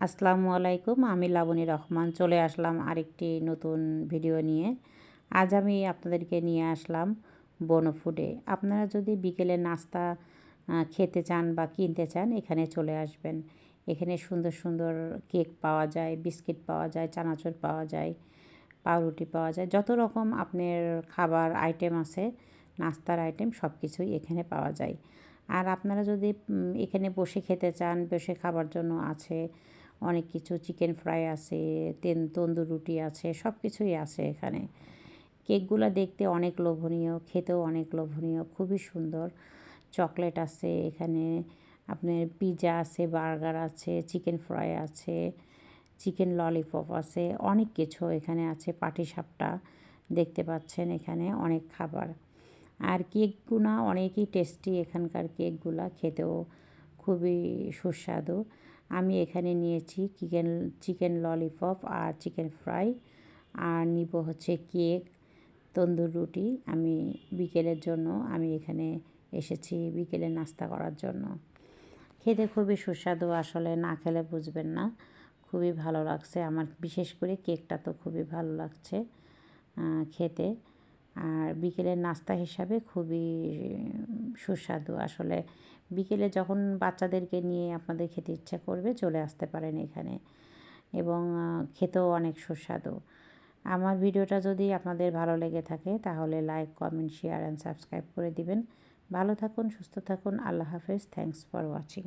আসসালামু আলাইকুম, আমি লাবণী রহমান চলে আসলাম আরেকটি নতুন ভিডিও নিয়ে। আজ আমি আপনাদেরকে নিয়ে আসলাম বনফুডে। আপনারা যদি বিকেলে নাস্তা খেতে চান বা কিনতে চান, এখানে চলে আসবেন। এখানে সুন্দর সুন্দর কেক পাওয়া যায়, বিস্কিট পাওয়া যায়, চানাচুর পাওয়া যায়, পাউরুটি পাওয়া যায়, যত রকম আপনার খাবার আইটেম আছে, নাস্তার আইটেম সব কিছুই এখানে পাওয়া যায়। আর আপনারা যদি এখানে বসে খেতে চান, বসে খাবার জন্য আছে অনেক কিছু, চিকেন ফ্রাই আছে, তন্দুর রুটি আছে, সব কিছুই আছে এখানে। কেকগুলো দেখতে অনেক লোভনীয়, খেতেও অনেক লোভনীয়, খুবই সুন্দর। চকলেট আছে এখানে, আপনার পিৎজা আছে, বার্গার আছে, চিকেন ফ্রাই আছে, চিকেন ললিপপ আছে, অনেক কিছু এখানে আছে। পাটিসাপটা দেখতে পাচ্ছেন, এখানে অনেক খাবার। আর কেকগুলো অনেকই টেস্টি, এখানকার কেকগুলো খেতেও খুবই সুস্বাদু। আমি এখানে নিয়েছি চিকেন ললিপপ আর চিকেন ফ্রাই, আর নিব হচ্ছে কেক, তন্দুর রুটি। আমি বিকেলের জন্য আমি এখানে এসেছি বিকেলে নাস্তা করার জন্য। খেতে খুবই সুস্বাদু, আসলে না খেলে বুঝবেন না। খুবই ভালো লাগছে আমার, বিশেষ করে কেকটা তো খুবই ভালো লাগছে খেতে। আর বিকেলের নাস্তা হিসাবে খুবই সুস্বাদু। আসলে বিকেলে যখন বাচ্চাদেরকে নিয়ে আপনাদের খেতে ইচ্ছা করবে, চলে আসতে পারেন এখানে, এবং খেতেও অনেক সুস্বাদু। আমার ভিডিওটা যদি আপনাদের ভালো লেগে থাকে, তাহলে like, comment, share and subscribe করে দিবেন। ভালো থাকুন, সুস্থ থাকুন। আল্লাহ হাফেজ। Thanks for watching.